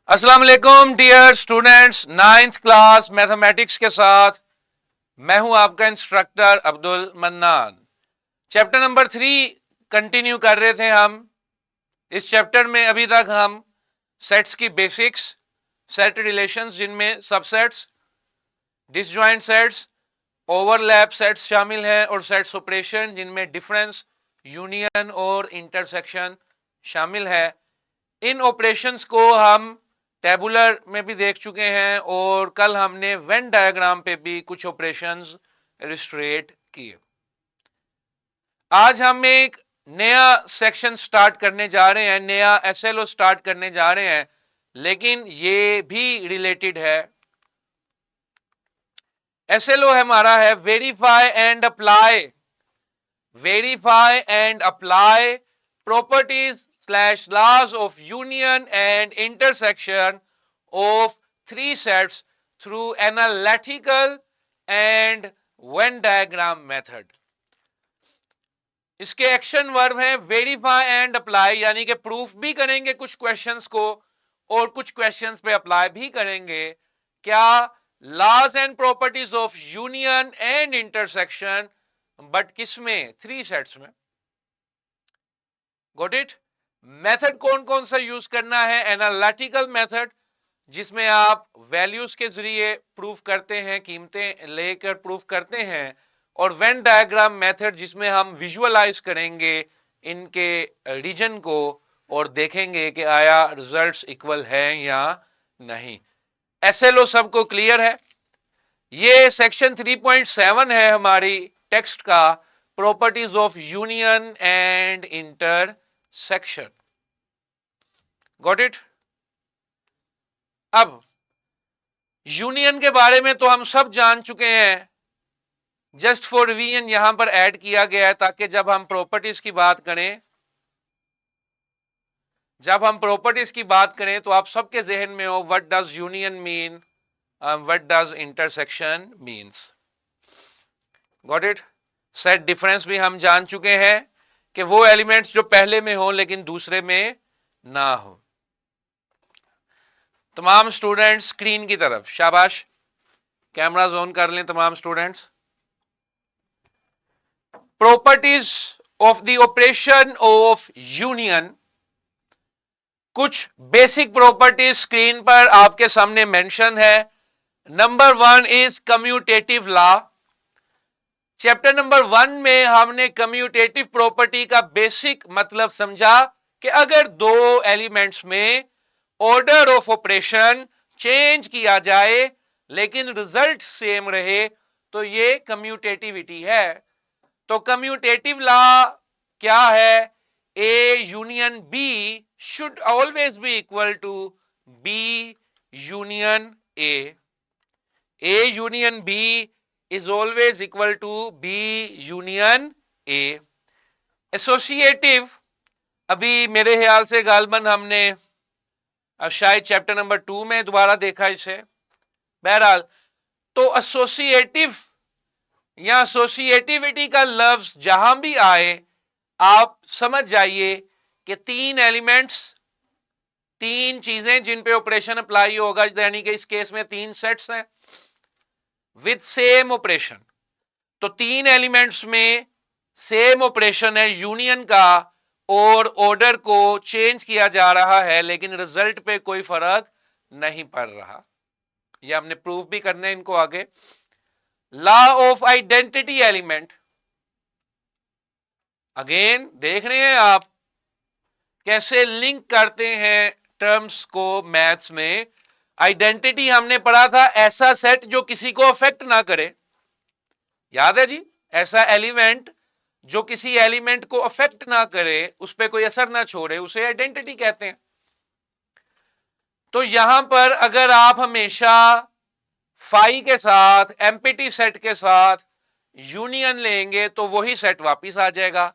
अस्सलाम वालेकुम dear students, ninth class mathematics के साथ मैं हूं आपका instructor Abdul Mannan. Chapter number 3 continue कर रहे थे हम। इस चैप्टर में अभी तक हम सेट्स की बेसिक्स, सेट रिलेशंस जिनमें subsets, disjoint sets, overlap sets शामिल हैं और सेट्स ऑपरेशन जिनमें डिफरेंस, यूनियन और इंटरसेक्शन शामिल है। इन ऑपरेशंस को हम टेबुलर में भी देख चुके हैं और कल हमने वेन डायग्राम पे भी कुछ ऑपरेशंस इलस्ट्रेट किए। आज हम एक नया सेक्शन स्टार्ट करने जा रहे हैं, नया एसएलओ स्टार्ट करने जा रहे हैं, लेकिन ये भी रिलेटेड है। एसएलओ हमारा है verify and apply. Verify and apply properties / laws of union and intersection of three sets through analytical and Venn diagram method। इसके एक्शन वर्ब है वेरीफाई एंड अप्लाई, यानी कि प्रूफ भी करेंगे कुछ क्वेश्चंस को और कुछ क्वेश्चंस पे अप्लाई भी करेंगे। क्या? Laws and properties of union and intersection, but किसमें? 3 सेट्स में। Got it? मेथड कौन कौन सा यूज करना है? एनालिटिकल मेथड, जिसमें आप वैल्यूज के जरिए प्रूफ करते हैं, कीमतें लेकर प्रूफ करते हैं, और वेन डायग्राम मेथड जिसमें हम विजुअलाइज करेंगे इनके रीजन को और देखेंगे कि आया रिजल्ट्स इक्वल हैं या नहीं। एसएलओ सबको क्लियर है? ये सेक्शन 3.7 है हमारी टेक्स्ट का, properties of union and intersection. Got it? अब यूनियन के बारे में तो हम सब जान चुके हैं, जस्ट फॉर रिवीजन यहां पर ऐड किया गया है ताकि जब हम प्रॉपर्टीज की बात करें तो आप सबके जहन में हो what does union mean, what does intersection means. Got it? Set difference भी हम जान चुके हैं कि वो एलिमेंट्स जो पहले में हो लेकिन दूसरे में ना हो। तमाम स्टूडेंट्स स्क्रीन की तरफ, शाबाश, कैमरा ऑन कर लें तमाम students. Properties of the operation of union, कुछ बेसिक प्रॉपर्टीज स्क्रीन पर आपके सामने मेंशन है। Number 1 is commutative law. Chapter number 1 में हमने कम्यूटेटिव प्रॉपर्टी का बेसिक मतलब समझा कि अगर दो एलिमेंट्स में ऑर्डर ऑफ ऑपरेशन चेंज किया जाए लेकिन रिजल्ट सेम रहे तो ये कम्यूटेटिविटी है। तो कम्यूटेटिव लॉ क्या है? A union B should always be equal to B union A. A union B is always equal to B union A. Associative, अभी मेरे ख्याल से गालबन हमने शायद चैप्टर नंबर 2 में दोबारा देखा इसे। बहरहाल, तो एसोसिएटिव या एसोसिएटिविटी का लफ्ज जहां भी आए आप समझ जाइए कि 3 एलिमेंट्स, 3 चीजें जिन पे ऑपरेशन अप्लाई होगा, यानी कि इस केस में 3 सेट्स हैं विद सेम ऑपरेशन। तो 3 एलिमेंट्स में सेम ऑपरेशन है यूनियन का और ऑर्डर को चेंज किया जा रहा है लेकिन रिजल्ट पे कोई फर्क नहीं पड़ रहा। ये हमने प्रूफ भी करना है इनको आगे। Law of identity element, again देख रहे हैं आप कैसे लिंक करते हैं टर्म्स को मैथ्स में। आइडेंटिटी हमने पढ़ा था, ऐसा सेट जो किसी को अफेक्ट ना करे। याद है जी? ऐसा एलिमेंट जो किसी एलिमेंट को अफेक्ट ना करे, उस पर कोई असर ना छोड़े, उसे आइडेंटिटी कहते हैं। तो यहां पर अगर आप हमेशा फाई के साथ, एम्पिटी सेट के साथ यूनियन लेंगे तो वही सेट वापिस आ जाएगा,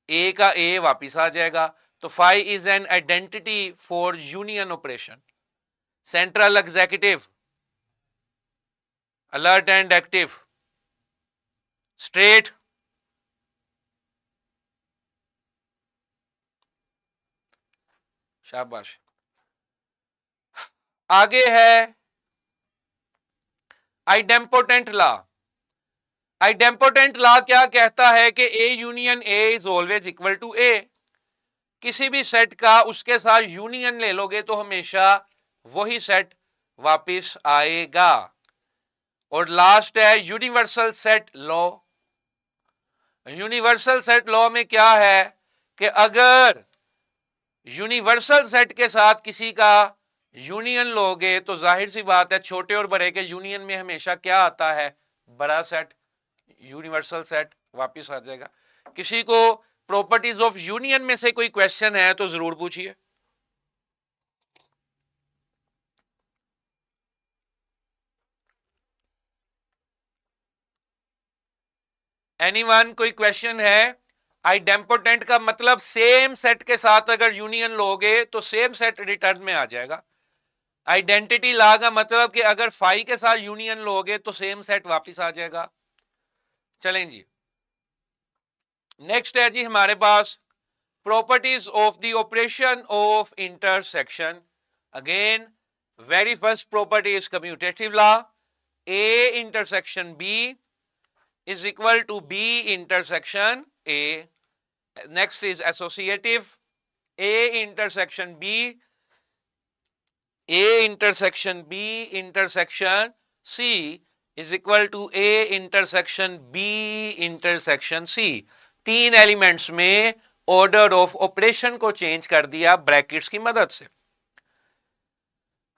ए का ए वापिस आ जाएगा। तो phi is an identity for union operation. Central executive, alert and active, straight, शाबाश। आगे है आइडेम्पोटेंट लॉ। आइडेम्पोटेंट लॉ क्या कहता है कि A union A is always equal to A. किसी भी सेट का उसके साथ यूनियन ले लोगे तो हमेशा वही सेट वापस आएगा। और लास्ट है universal set law. Universal set law में क्या है कि अगर यूनिवर्सल सेट के साथ किसी का यूनियन लोगे तो जाहिर सी बात है छोटे और बड़े के यूनियन में हमेशा क्या आता है, बड़ा सेट, यूनिवर्सल सेट वापस आ जाएगा। किसी को प्रॉपर्टीज ऑफ यूनियन में से कोई क्वेश्चन है तो जरूर पूछिए। एनीवन, कोई क्वेश्चन है? आइडेम्पोटेंट का मतलब सेम सेट के साथ अगर यूनियन लोगे तो सेम सेट रिटर्न में आ जाएगा। आइडेंटिटी लॉ का मतलब कि अगर फाई के साथ यूनियन लोगे तो सेम सेट वापस आ जाएगा। चलें जी, नेक्स्ट है जी हमारे पास properties of the operation of intersection. Again very first property is commutative law. A intersection B is equal to B intersection A. Next is associative. A intersection B, A intersection B intersection C is equal to A intersection B intersection C. तीन elements में order of operation को change कर दिया brackets की मदद से।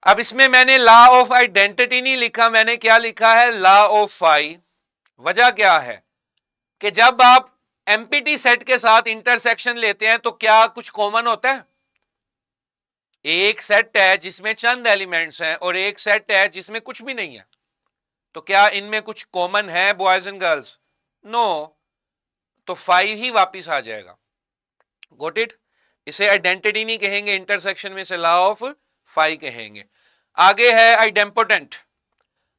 अब इसमें मैंने लॉ ऑफ आइडेंटिटी नहीं लिखा, मैंने क्या लिखा है, लॉ ऑफ फाई। वजह क्या है कि जब आप एमपीटी सेट के साथ इंटरसेक्शन लेते हैं तो क्या कुछ कॉमन होता है? एक सेट है जिसमें चंद एलिमेंट्स हैं और एक सेट है जिसमें कुछ भी नहीं है, तो क्या इनमें कुछ कॉमन है बॉयज एंड गर्ल्स? नो, तो फाइव ही वापिस आ जाएगा। Got it? इसे आइडेंटिटी नहीं कहेंगे, इंटरसेक्शन में से लॉ ऑफ फाइव कहेंगे। आगे है आइडेम्पोटेंट।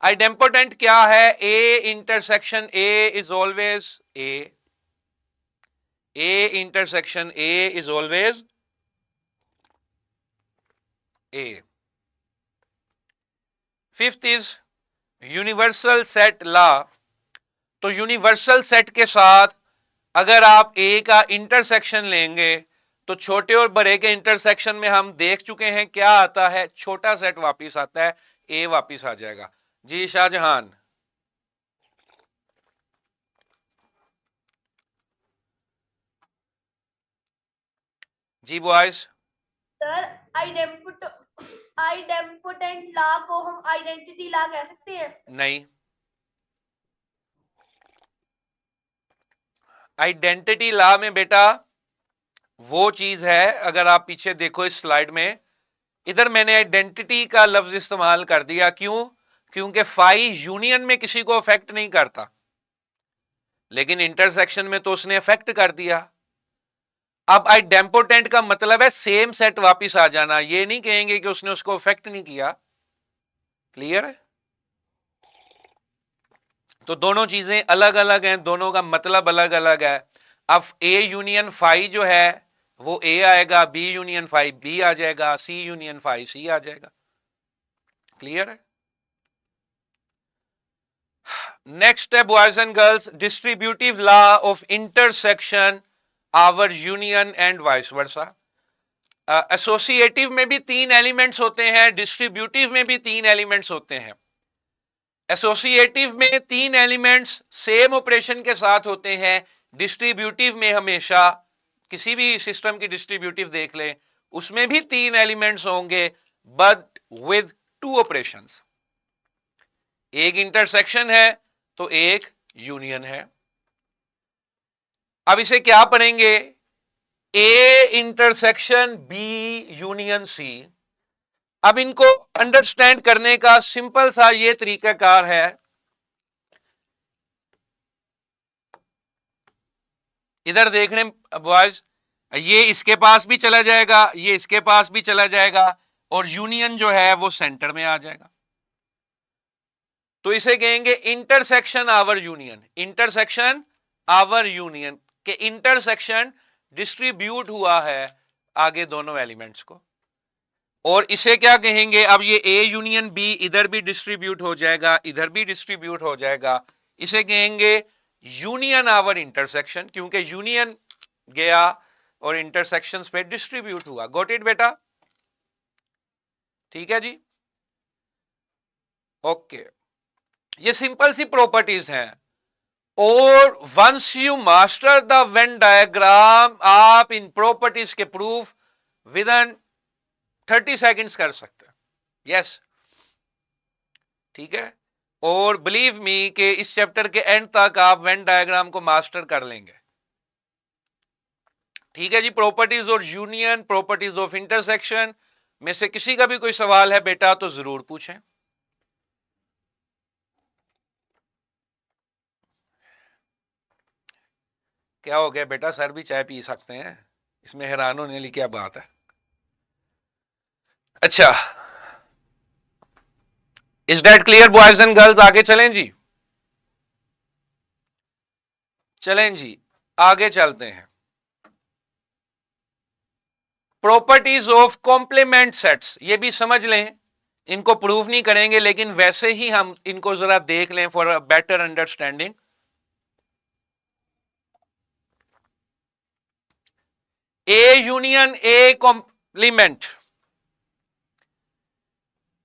आइडेम्पोटेंट क्या है? A intersection A is always a. A intersection A is always a. Fifth is universal set law. तो यूनिवर्सल सेट के साथ अगर आप ए का इंटरसेक्शन लेंगे तो छोटे और बड़े के इंटरसेक्शन में हम देख चुके हैं क्या आता है, छोटा सेट वापिस आता है, ए वापिस आ जाएगा। जी शाहजहान। जी बॉयज। सर आइडेम्पोटेंट लॉ को हम आइडेंटिटी लॉ कह सकते हैं? नहीं, आइडेंटिटी लॉ में बेटा वो चीज है, अगर आप पीछे देखो इस स्लाइड में, इधर मैंने आइडेंटिटी का लफ्ज इस्तेमाल कर दिया। क्यों? क्योंकि फाई यूनियन में किसी को अफेक्ट नहीं करता, लेकिन इंटरसेक्शन में तो उसने अफेक्ट कर दिया। अब आइडेम्पोटेंट का मतलब है सेम सेट वापिस आ जाना, ये नहीं कहेंगे कि उसने उसको अफेक्ट नहीं किया। क्लियर है? तो दोनों चीजें अलग अलग हैं, दोनों का मतलब अलग अलग है। अब ए यूनियन फाई जो है वो ए आएगा, बी यूनियन फाई बी आ जाएगा, सी यूनियन फाई सी आ जाएगा। क्लियर है? नेक्स्ट है boys and girls distributive law of intersection over union and vice versa. Associative में भी तीन एलिमेंट्स होते हैं, डिस्ट्रीब्यूटिव में भी तीन एलिमेंट्स होते हैं। एसोसिएटिव में तीन एलिमेंट्स सेम ऑपरेशन के साथ होते हैं, डिस्ट्रीब्यूटिव में हमेशा, किसी भी सिस्टम की डिस्ट्रीब्यूटिव देख ले उसमें भी तीन एलिमेंट्स होंगे बट विद टू ऑपरेशंस। एक इंटरसेक्शन है तो एक यूनियन है। अब इसे क्या पढ़ेंगे? A intersection B union C. अब इनको अंडरस्टैंड करने का सिंपल सा ये तरीकाकार है, इधर देखने बॉयज, ये इसके पास भी चला जाएगा, ये इसके पास भी चला जाएगा और यूनियन जो है वो सेंटर में आ जाएगा। तो इसे कहेंगे intersection over union. Intersection over union के इंटरसेक्शन डिस्ट्रीब्यूट हुआ है आगे दोनों एलिमेंट्स को। और इसे क्या कहेंगे, अब ये ए यूनियन बी इधर भी डिस्ट्रीब्यूट हो जाएगा, इधर भी डिस्ट्रीब्यूट हो जाएगा, इसे कहेंगे यूनियन आवर इंटरसेक्शन, क्योंकि यूनियन गया और इंटरसेक्शंस पे डिस्ट्रीब्यूट हुआ। गॉट इट बेटा? ठीक है जी, ओके। ये सिंपल सी प्रॉपर्टीज हैं, और once you master the Venn diagram, आप इन प्रॉपर्टीज के प्रूफ विद इन 30 सेकेंड्स कर सकते हैं। यस, ठीक है। और बिलीव मी कि इस चैप्टर के एंड तक आप वेन डायग्राम को मास्टर कर लेंगे। ठीक है जी, प्रॉपर्टीज और यूनियन, प्रॉपर्टीज ऑफ इंटरसेक्शन में से किसी का भी कोई सवाल है बेटा तो जरूर पूछें। क्या हो गया बेटा, सर भी चाय पी सकते हैं, इसमें हैरान होने वाली क्या बात है? अच्छा, is that clear boys and girls? आगे चलें जी, चलें जी, आगे चलते हैं। प्रॉपर्टीज ऑफ कॉम्प्लीमेंट सेट्स, ये भी समझ लें, इनको प्रूव नहीं करेंगे लेकिन वैसे ही हम इनको जरा देख लें for a better understanding. A union A complement,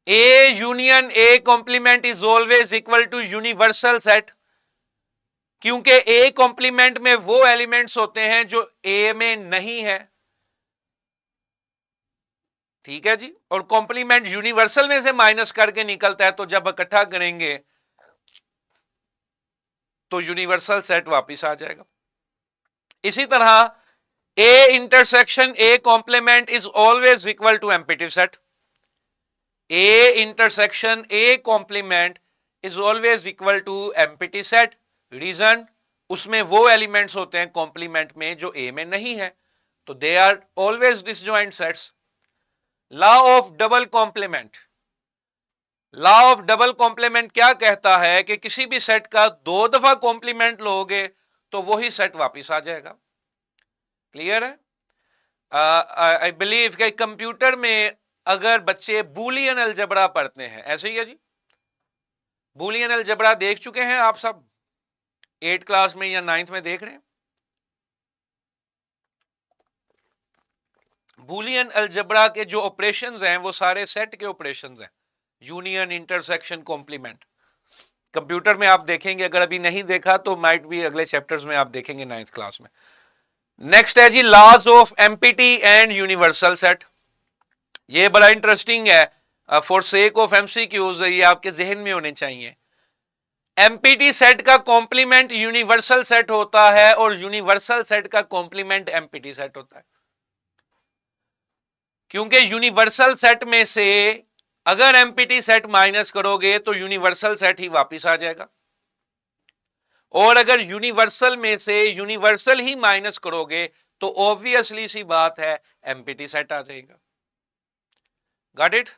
A union A complement is always equal to universal set, क्योंकि ए कॉम्प्लीमेंट में वो एलिमेंट्स होते हैं जो ए में नहीं है। ठीक है जी, और कॉम्प्लीमेंट यूनिवर्सल में से माइनस करके निकलता है, तो जब इकट्ठा करेंगे तो यूनिवर्सल सेट वापस आ जाएगा। इसी तरह A intersection A complement is always equal to empty set, A intersection A complement is always equal to empty set. Reason, उसमें वो एलिमेंट्स होते हैं कॉम्प्लीमेंट में जो ए में नहीं है, तो they are always disjoint sets. Law of double complement, law of double complement क्या कहता है कि किसी भी सेट का दो दफा कॉम्प्लीमेंट लोगे तो वही सेट वापस आ जाएगा। क्लियर है? आई बिलीव कि कंप्यूटर में अगर बच्चे बूलियन अलजबरा पढ़ते हैं, ऐसे ही है जी, बूलियन अलजबरा देख चुके हैं आप सब 8 क्लास में या 9th में देख रहे हैं? बूलियन अलजबरा के जो ऑपरेशंस हैं वो सारे सेट के ऑपरेशंस हैं, यूनियन, इंटरसेक्शन, कॉम्प्लीमेंट। कंप्यूटर में आप देखेंगे, अगर अभी नहीं देखा तो माइट भी अगले चैप्टर्स में आप देखेंगे 9th क्लास में। नेक्स्ट है जी laws of empty and universal set. ये बड़ा इंटरेस्टिंग है, फॉर सेक ऑफ एमसीक्यूज ये आपके जहन में होने चाहिए। एम्पिटी सेट का कॉम्प्लीमेंट यूनिवर्सल सेट होता है और यूनिवर्सल सेट का कॉम्प्लीमेंट एम्पिटी सेट होता है, क्योंकि यूनिवर्सल सेट में से अगर एम्पिटी सेट माइनस करोगे तो यूनिवर्सल सेट ही वापस आ जाएगा, और अगर यूनिवर्सल में से यूनिवर्सल ही माइनस करोगे तो ऑब्वियसली सी बात है एम्पिटी सेट आ जाएगा। Got it?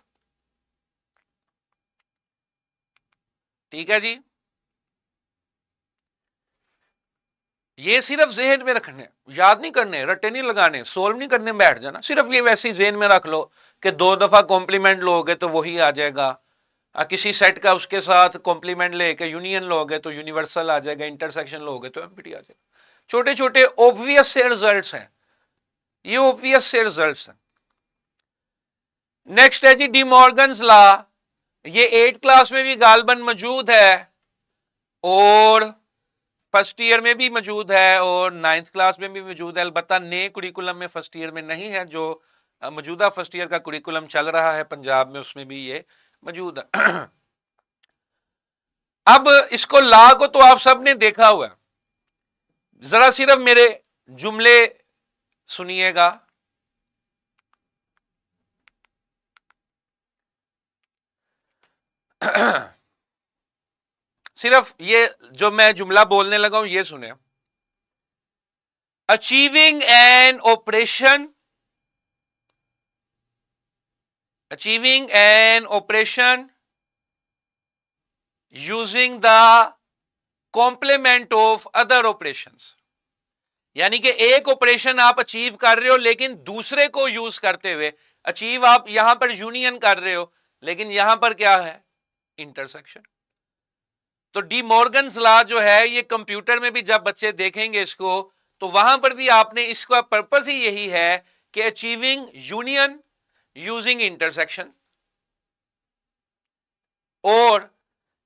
ठीक है जी, ये सिर्फ जहन में रखने, याद नहीं करने, रट्टे नहीं लगाने, सोल्व नहीं करने बैठ जाना, सिर्फ ये वैसे जहन में रख लो कि दो दफा कॉम्प्लीमेंट लोगे तो वही आ जाएगा। किसी सेट का उसके साथ कॉम्प्लीमेंट लेके यूनियन लोगे तो यूनिवर्सल आ जाएगा, इंटरसेक्शन लोगे तो एम्पिटी आ जाएगा। छोटे छोटे ऑब्वियस से रिजल्ट्स हैं, ये ऑब्वियस से रिजल्ट्स हैं। नेक्स्ट है जी डी मॉर्गन्स लॉ, ये 8th क्लास में भी गालबन मौजूद है और फर्स्ट ईयर में भी मौजूद है और 9th क्लास में भी मौजूद है, अलबत्ता नए कुरिकुलम में फर्स्ट ईयर में नहीं है, जो मौजूदा फर्स्ट ईयर का कुरिकुलम चल रहा है पंजाब में उसमें भी ये मौजूद है। अब इसको लॉ को तो आप सबने देखा हुआ है, जरा सिर्फ मेरे जुमले सुनिएगा। सिर्फ ये जो मैं जुमला बोलने लगा हूं ये सुने। Achieving an operation, achieving an operation using the complement of other operations, यानी कि एक ऑपरेशन आप अचीव कर रहे हो लेकिन दूसरे को यूज करते हुए, अचीव आप यहां पर यूनियन कर रहे हो, लेकिन यहां पर क्या है, इंटरसेक्शन। तो डी मॉर्गन्स लॉ जो है ये कंप्यूटर में भी जब बच्चे देखेंगे इसको, तो वहां पर भी आपने, इसका पर्पस ही यही है कि अचीविंग यूनियन यूजिंग इंटरसेक्शन। और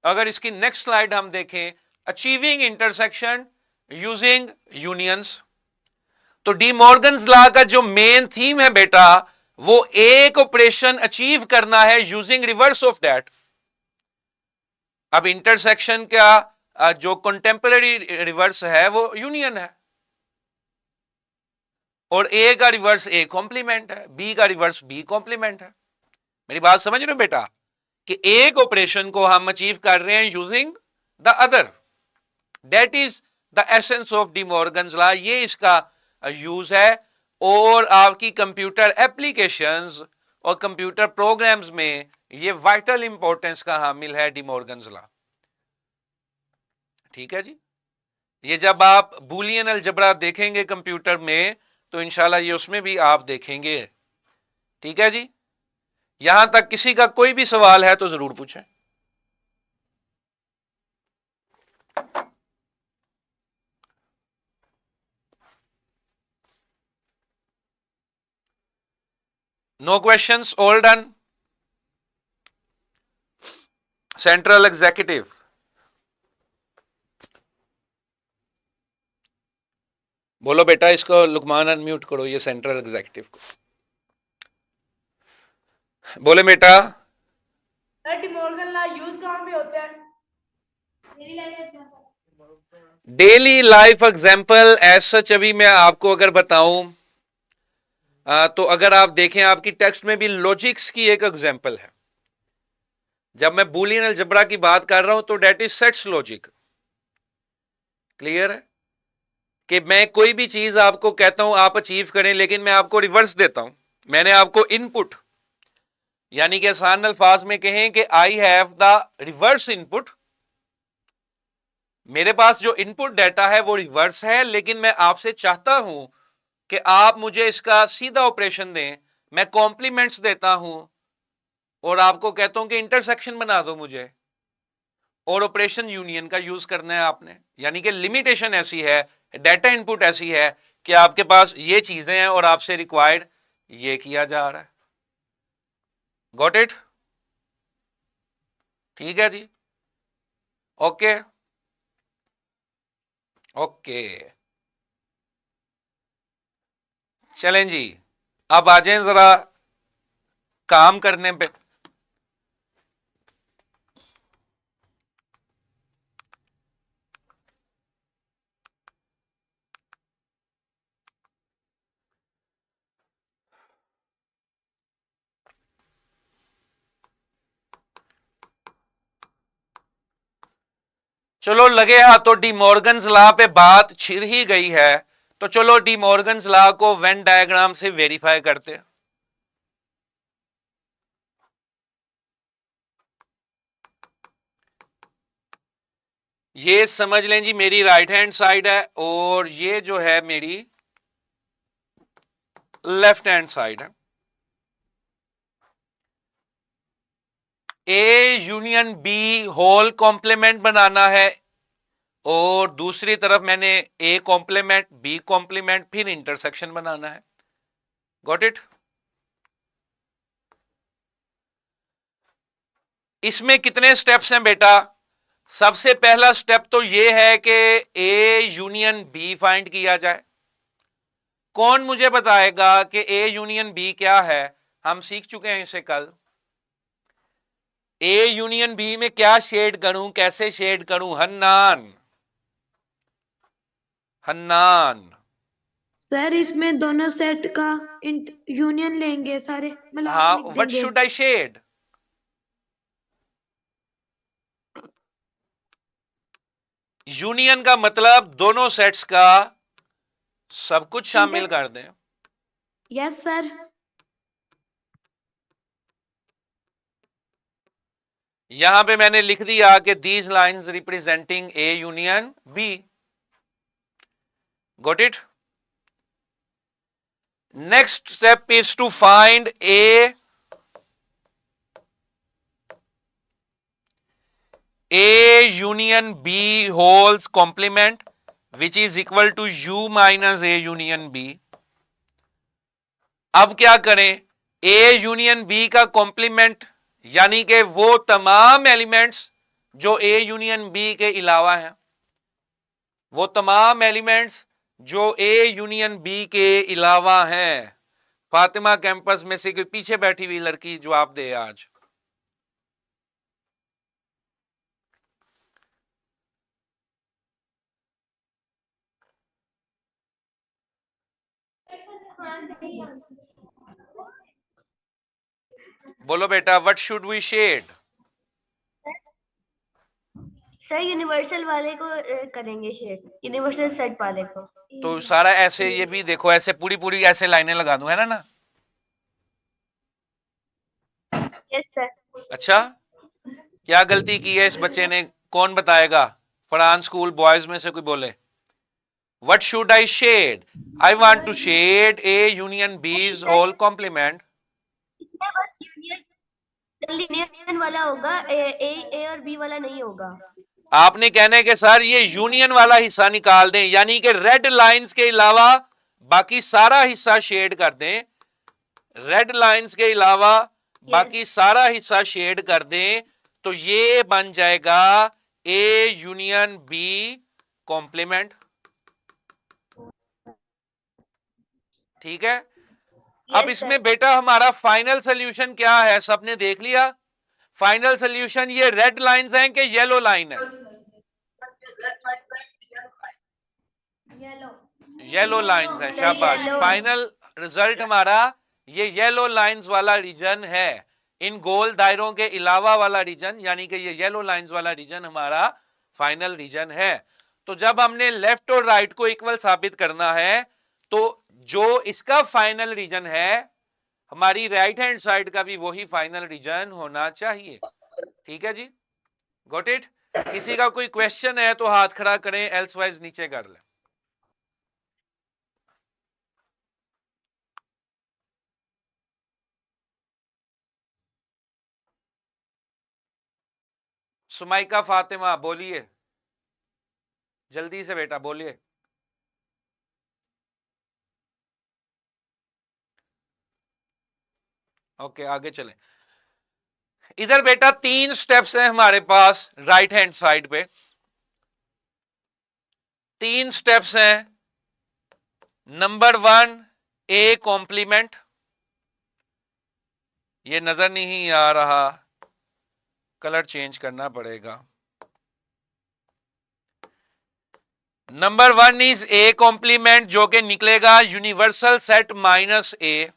अगर इसकी नेक्स्ट स्लाइड हम देखें, अचीविंग इंटरसेक्शन यूजिंग यूनियंस, तो डी मॉर्गन्स लॉ का जो मेन थीम है बेटा, वो एक ऑपरेशन अचीव करना है यूजिंग रिवर्स ऑफ दैट। अब इंटरसेक्शन का जो कंटेम्पररी रिवर्स है वो यूनियन है, और ए का रिवर्स ए कॉम्प्लीमेंट है, बी का रिवर्स बी कॉम्प्लीमेंट है। मेरी बात समझ रहे हो बेटा, कि एक ऑपरेशन को हम अचीव कर रहे हैं using the other, that is the essence of D Morgan's law, ये इसका यूज है। और आपकी कंप्यूटर एप्लीकेशंस और कंप्यूटर प्रोग्राम्स में ये वाइटल इंपॉर्टेंस का हामिल है डी मॉर्गन्स लॉ। ठीक है जी, ये जब आप बूलियन अलजबरा देखेंगे कंप्यूटर में, तो इंशाल्लाह ये उसमें भी आप देखेंगे। ठीक है जी, यहां तक किसी का कोई भी सवाल है तो जरूर पूछें। No questions, all done. Central executive, बोलो बेटा, इसको लुकमान अनम्यूट करो, ये सेंट्रल एग्जीक्यूटिव को बोले बेटा। Sir De Morgan law use कहां पे होता है? Daily life example as such अभी मैं आपको अगर बताऊं, तो अगर आप देखें आपकी टेक्स्ट में भी लॉजिक्स की एक एग्जाम्पल है। जब मैं बूलियन अलजबरा की बात कर रहा हूं तो that is sets logic. Clear है कि मैं कोई भी चीज आपको कहता हूं आप अचीव करें, लेकिन मैं आपको रिवर्स देता हूं। मैंने आपको इनपुट, यानी कि आसान अल्फाज में कहें कि I have the reverse input, मेरे पास जो इनपुट डाटा है वो रिवर्स है, लेकिन मैं आपसे चाहता हूं कि आप मुझे इसका सीधा ऑपरेशन दें। मैं कॉम्प्लीमेंट्स देता हूं और आपको कहता हूं कि इंटरसेक्शन बना दो मुझे, और ऑपरेशन यूनियन का यूज करना है आपने। यानी कि लिमिटेशन ऐसी है, डाटा इनपुट ऐसी है कि आपके पास ये चीजें हैं और आपसे रिक्वायर्ड ये किया जा रहा है। Got it? ठीक है जी, ओके ओके। चलें जी, अब आ जाएं जरा काम करने पे। चलो लगे हाथों डी मॉर्गन्स लॉ पे बात छिड़ ही गई है, तो चलो डी मॉर्गन्स लॉ को वेन डायग्राम से वेरीफाई करते हैं। ये समझ लें जी, मेरी राइट हैंड साइड है और ये जो है मेरी लेफ्ट हैंड साइड है। A union B whole complement बनाना है, और दूसरी तरफ मैंने ए कॉम्प्लीमेंट बी कॉम्प्लीमेंट फिर इंटरसेक्शन बनाना है। Got it? इसमें कितने स्टेप्स हैं बेटा? सबसे पहला स्टेप तो यह है कि ए यूनियन बी फाइंड किया जाए। कौन मुझे बताएगा कि ए यूनियन बी क्या है? हम सीख चुके हैं इसे कल। ए यूनियन बी में क्या शेड करूं, कैसे शेड करूं? हन्नान, हन्नान। सर इसमें दोनों सेट का यूनियन लेंगे सारे, मतलब हाँ, लिख व्हाट देंगे। Should I shade? यूनियन का मतलब दोनों सेट्स का सब कुछ शामिल कर दें। Yes sir. यहां पे मैंने लिख दिया कि these lines representing A union B. Got it? Next step is to find A union B wholes complement which is equal to U minus A union B. अब क्या करें, A यूनियन B का कॉम्प्लीमेंट यानी कि वो तमाम elements जो A union B के अलावा हैं, वो तमाम एलिमेंट्स जो A यूनियन B के अलावा हैं। फातिमा कैंपस में से कोई पीछे बैठी हुई लड़की जवाब दे आज। बोलो बेटा, what should we shade? Sir universal वाले को करेंगे शेड, यूनिवर्सल सेट वाले को। तो सारा ऐसे, ये भी देखो ऐसे पूरी पूरी ऐसे लाइनें लगा दूं, है ना? Yes sir. अच्छा, क्या गलती की है इस बच्चे ने, कौन बताएगा? फरहान स्कूल बॉयज में से कोई बोले। What should I shade? I want to shade A union B's whole complement. इसमें बस यूनियन वाला होगा, ए और बी वाला नहीं होगा। आपने कहने के सर ये यूनियन वाला हिस्सा निकाल दें, यानी कि रेड लाइंस के अलावा बाकी सारा हिस्सा शेड कर दें। रेड लाइंस के अलावा बाकी सारा हिस्सा शेड कर दें, तो ये बन जाएगा ए यूनियन बी कॉम्प्लीमेंट। ठीक है। अब इसमें बेटा हमारा फाइनल सोल्यूशन क्या है, सबने देख लिया? फाइनल सोल्यूशन ये रेड लाइंस हैं कि येलो लाइन है? येलो लाइंस है, शाबाश। फाइनल रिजल्ट हमारा ये येलो लाइंस वाला रीजन है, इन गोल दायरों के अलावा वाला रीजन, यानी कि ये येलो लाइंस वाला रीजन हमारा फाइनल रीजन है। तो जब हमने लेफ्ट और राइट को इक्वल साबित करना है, तो जो इसका फाइनल रीजन है हमारी राइट हैंड साइड का भी वही फाइनल रीजन होना चाहिए। ठीक है जी, गॉट इट? किसी का कोई क्वेश्चन है तो हाथ खड़ा करें, एल्सवाइज नीचे कर लें। सुमाइका फातिमा बोलिए, जल्दी से बेटा बोलिए। ओके, आगे चलें। इधर बेटा 3 स्टेप्स हैं हमारे पास राइट हैंड साइड पे। 3 स्टेप्स हैं। नंबर 1 ए कॉम्प्लीमेंट, ये नजर नहीं आ रहा, कलर चेंज करना पड़ेगा। नंबर 1 इज ए कॉम्प्लीमेंट, जो कि निकलेगा यूनिवर्सल सेट माइनस ए।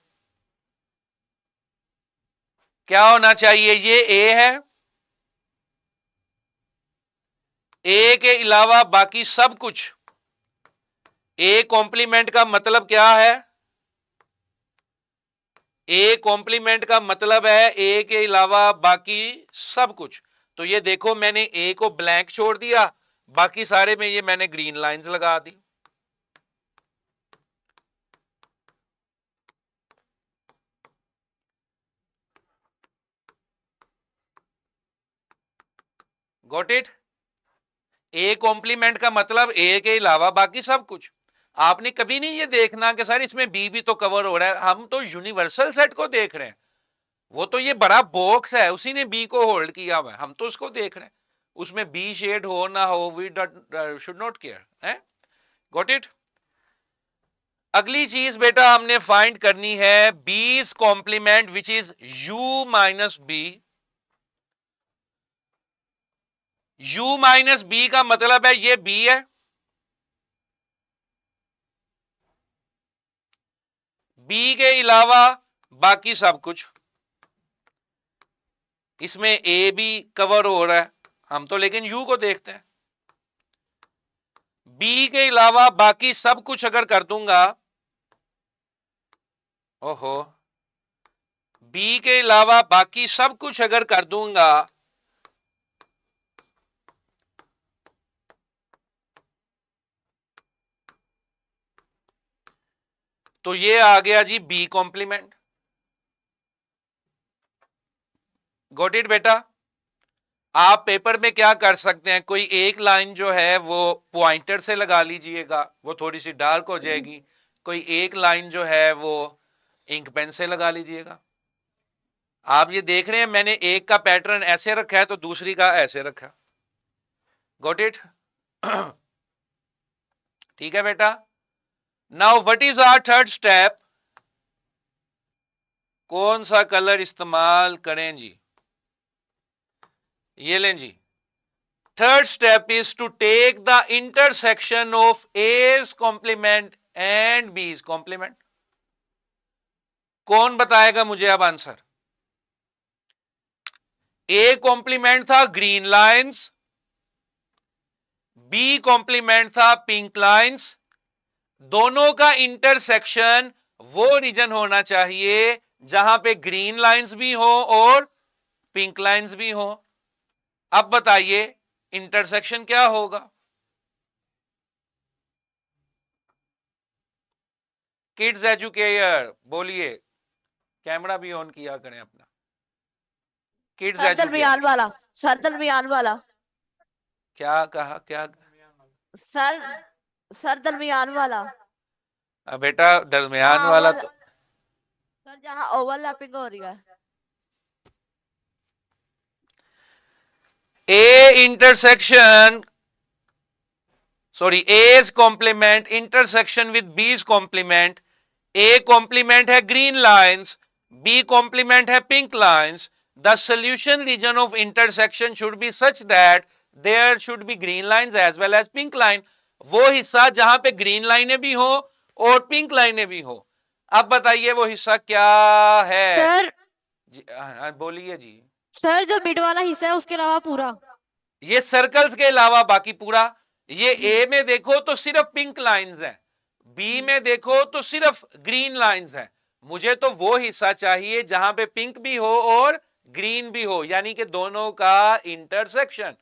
क्या होना चाहिए? ये ए है, ए के अलावा बाकी सब कुछ। ए कॉम्प्लीमेंट का मतलब क्या है? ए कॉम्प्लीमेंट का मतलब है ए के अलावा बाकी सब कुछ। तो ये देखो, मैंने ए को ब्लैंक छोड़ दिया, बाकी सारे में ये मैंने ग्रीन लाइंस लगा दी। Got it? ए कॉम्प्लीमेंट का मतलब ए के अलावा बाकी सब कुछ। आपने कभी नहीं ये देखना कि सर इसमें बी भी तो कवर हो रहा है, हम तो यूनिवर्सल सेट को देख रहे हैं। वो तो ये बड़ा बॉक्स है, उसी ने बी को होल्ड किया हुआ है, हम तो उसको देख रहे हैं। उसमें बी शेड हो ना हो, वी शुड नॉट केयर है। Got it? अगली चीज बेटा हमने फाइंड करनी है B's complement which is U minus B. u minus B का मतलब है ये b है, b के अलावा बाकी सब कुछ। इसमें a भी कवर हो रहा है, हम तो लेकिन u को देखते हैं। b के अलावा बाकी सब कुछ अगर कर दूंगा, ओहो, b के अलावा बाकी सब कुछ अगर कर दूंगा, तो ये आ गया जी बी कॉम्प्लीमेंट। गॉट इट बेटा। आप पेपर में क्या कर सकते हैं, कोई एक लाइन जो है वो पॉइंटर से लगा लीजिएगा, वो थोड़ी सी डार्क हो जाएगी। कोई एक लाइन जो है वो इंक पेन से लगा लीजिएगा। आप ये देख रहे हैं मैंने एक का पैटर्न ऐसे रखा है तो दूसरी का ऐसे रखा। Got it. ठीक है बेटा। Now what is our third step, कौन सा कलर इस्तेमाल करें जी? ये लें जी। Third step is to take the intersection of A's complement and B's complement. कौन बताएगा मुझे अब आंसर? ए कॉम्प्लीमेंट था ग्रीन लाइंस, बी कॉम्प्लीमेंट था पिंक लाइंस। दोनों का इंटरसेक्शन वो रीजन होना चाहिए जहां पे ग्रीन लाइंस भी हो और पिंक लाइंस भी हो। अब बताइए इंटरसेक्शन क्या होगा? किड्स एजुकेयर बोलिए, कैमरा भी ऑन किया करें अपना। किड्स सर एजुकेयर दरमियान वाला, सर दरमियान वाला, क्या कहा? क्या सर सर दरमियान वाला। बेटा दरमियान हाँ, वाला ओवरलैप, तो सर जहाँ ओवरलैपिंग हो रही है। A intersection sorry A's complement intersection with B's complement. A complement है ग्रीन लाइंस, B कॉम्प्लीमेंट है pink lines. The solution region of intersection should be such that there should be green lines as well as pink line. वो हिस्सा जहां पे green लाइनें भी हो और पिंक लाइनें भी हो। अब बताइए वो हिस्सा क्या है? सर बोलिए जी। सर जो मिड वाला हिस्सा है उसके अलावा पूरा। ये सर्कल्स के अलावा बाकी पूरा। ये जी। ए में देखो तो सिर्फ पिंक लाइंस हैं, बी जी। में देखो तो सिर्फ ग्रीन लाइंस हैं। मुझे तो वो हिस्सा चाहिए जहां पे पिंक भी हो और ग्रीन भी हो, यानी कि दोनों का इंटरसेक्शन।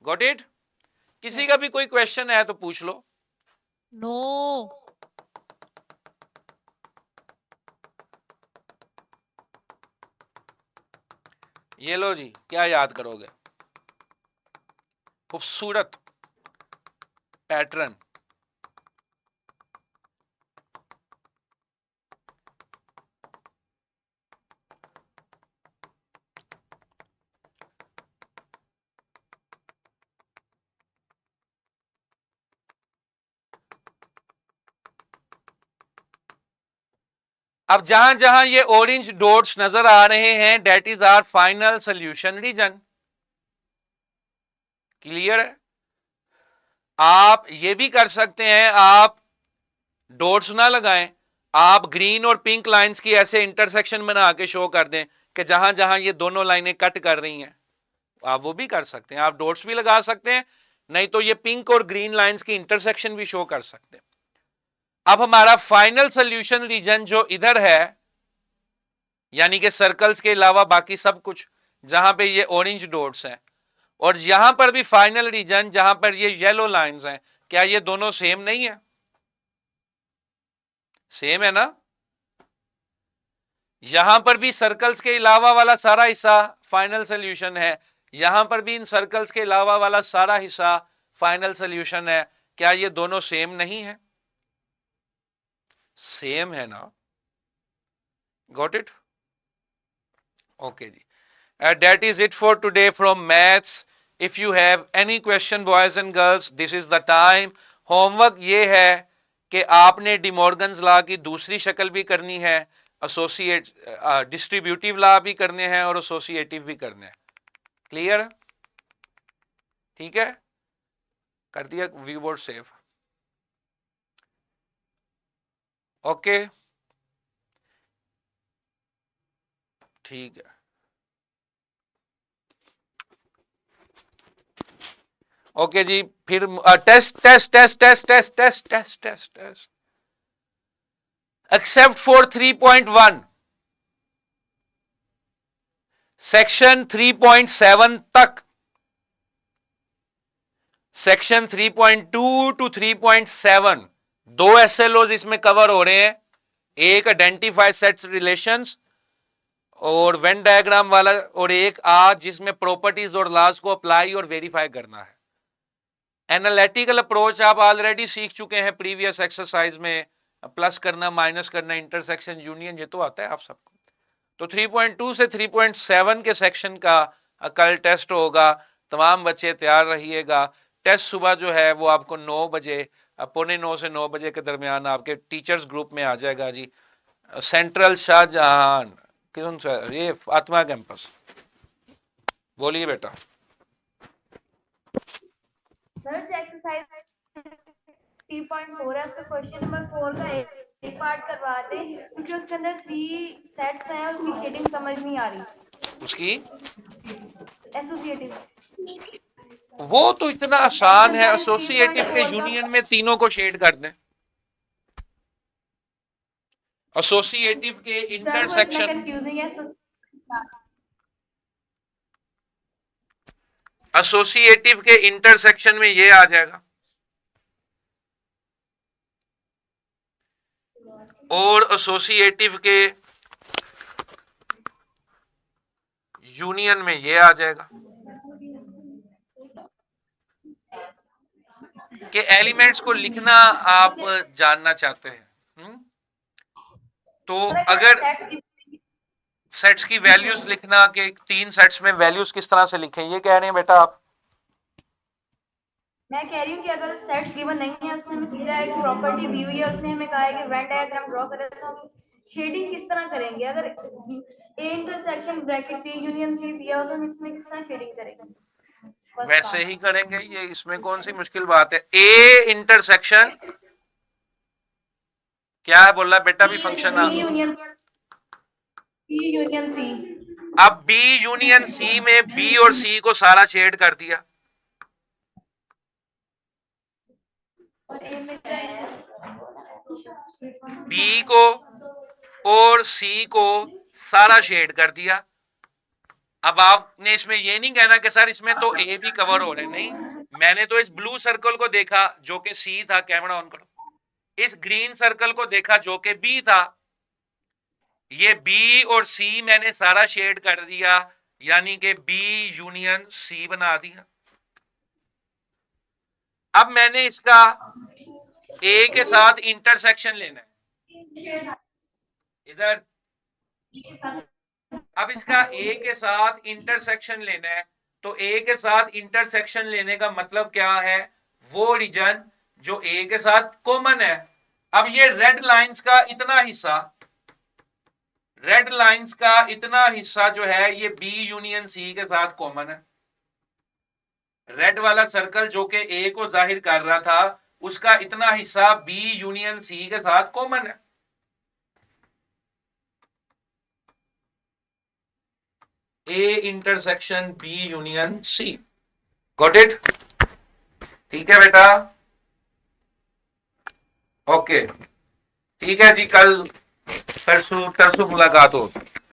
Got it? किसी का भी कोई क्वेश्चन है तो पूछ लो। नो। ये लो जी, क्या याद करोगे? खूबसूरत पैटर्न। अब जहां जहां ये ऑरेंज डॉट्स नजर आ रहे हैं, that is our final solution region. Clear है? आप ये भी कर सकते हैं, आप डॉट्स ना लगाएं, आप ग्रीन और पिंक लाइंस की ऐसे इंटरसेक्शन बना के शो कर दें कि जहां जहां ये दोनों लाइनें कट कर रही हैं, आप वो भी कर सकते हैं। आप डॉट्स भी लगा सकते हैं, नहीं तो ये पिंक और ग्रीन लाइंस की इंटरसेक्शन भी शो कर सकते हैं। अब हमारा फाइनल सॉल्यूशन रीजन जो इधर है, यानी कि सर्कल्स के अलावा बाकी सब कुछ, जहां पे ये ऑरेंज डॉट्स हैं, और यहां पर भी फाइनल रीजन जहां पर ये येलो लाइंस हैं, क्या ये दोनों सेम नहीं है? सेम है ना? यहां पर भी सर्कल्स के अलावा वाला सारा हिस्सा फाइनल सॉल्यूशन है, यहां पर भी इन सर्कल्स के अलावा वाला सारा हिस्सा फाइनल सॉल्यूशन है। क्या ये दोनों सेम नहीं है? सेम है ना? Got it? ओके जी। That is it for today from maths. If you have any question boys and girls, this is the time. Homework ये है कि आपने डिमॉर्गन्स लॉ की दूसरी शक्ल भी करनी है, एसोसिएट डिस्ट्रीब्यूटिव लॉ भी करने हैं और एसोसिएटिव भी करने हैं। क्लियर? ठीक है, कर दिया व्यू बोर्ड सेव। ओके ठीक है। ओके जी, फिर test test test test test test test test test except for 3.1 section 3.7 तक, सेक्शन 3.2 टू 3.7 दो एसएलओज इसमें कवर हो रहे हैं। एक आइडेंटिफाई सेट्स रिलेशंस और वेन डायग्राम वाला, और एक आज जिसमें प्रॉपर्टीज और लॉज को अप्लाई और वेरीफाई करना है। एनालिटिकल अप्रोच आप ऑलरेडी सीख चुके हैं प्रीवियस एक्सरसाइज में, प्लस करना, माइनस करना, इंटरसेक्शन, यूनियन, ये तो आता है आप सबको। तो 3.2 से 3.7 के सेक्शन का कल टेस्ट होगा। तमाम बच्चे तैयार रहिएगा। टेस्ट सुबह जो है वो आपको 9 बजे, 8:45 से 9 बजे के दरमियान आपके टीचर्स ग्रुप में आ जाएगा जी। सेंट्रल शाहजहां, कौन सा ये फातिमा कैंपस। बोलिए बेटा। सर जो एक्सरसाइज 3.4 है उसका क्वेश्चन नंबर 4 का एक पार्ट करवा दें, क्योंकि उसके अंदर 3 सेट्स हैं, उसकी शेडिंग समझ नहीं आ रही। उसकी एसोसिएटिव वो तो इतना आसान है, एसोसिएटिव के यूनियन में तीनों को शेड कर दें। एसोसिएटिव के इंटरसेक्शन, कंफ्यूजिंग है। एसोसिएटिव के इंटरसेक्शन में ये आ जाएगा, और एसोसिएटिव के यूनियन में ये आ जाएगा कि एलिमेंट्स को लिखना आप जानना चाहते हैं। तो अगर सेट्स की वैल्यूज लिखना कि 3 सेट्स में वैल्यूज किस तरह से लिखें, ये कह रहे हैं बेटा आप? मैं कह रही हूँ कि अगर सेट्स गिवन नहीं है, उसने हमें सीधा एक प्रॉपर्टी दी हुई है, उसने हमें कहा है कि वेन डायग्राम ड्रॉ करें, तो हम शेडिंग किस तरह करेंगे? अगर A intersection bracket B union C दिया हो तो हम इसमें किस तरह शेडिंग करेंगे? वैसे ही करेंगे, ये इसमें कौन सी मुश्किल बात है। ए इंटरसेक्शन क्या है बोला बेटा भी फंक्शन बी यूनियन सी। अब बी यूनियन सी में बी और सी को सारा शेड कर दिया। बी को और सी को सारा शेड कर दिया। अब आपने इसमें ये नहीं कहना कि सर इसमें तो ए भी कवर हो रहे, नहीं, मैंने तो इस ब्लू सर्कल को देखा जो कि सी था, कैमरा ऑन करो, इस ग्रीन सर्कल को देखा जो कि बी था, ये बी और सी मैंने सारा शेड कर दिया, यानी कि बी यूनियन सी बना दिया। अब मैंने इसका ए के साथ इंटरसेक्शन लेना है इधर। अब इसका ए के साथ इंटरसेक्शन लेना है, तो ए के साथ इंटरसेक्शन लेने का मतलब क्या है? वो रीजन जो ए के साथ कॉमन है। अब ये रेड लाइंस का इतना हिस्सा, रेड लाइंस का इतना हिस्सा जो है ये बी यूनियन सी के साथ कॉमन है। रेड वाला सर्कल जो कि ए को जाहिर कर रहा था, उसका इतना हिस्सा बी यूनियन सी के साथ कॉमन है। A intersection B union C, got it? ठीक है बेटा, ओके, ठीक है जी। कल परसों मुलाकात हो।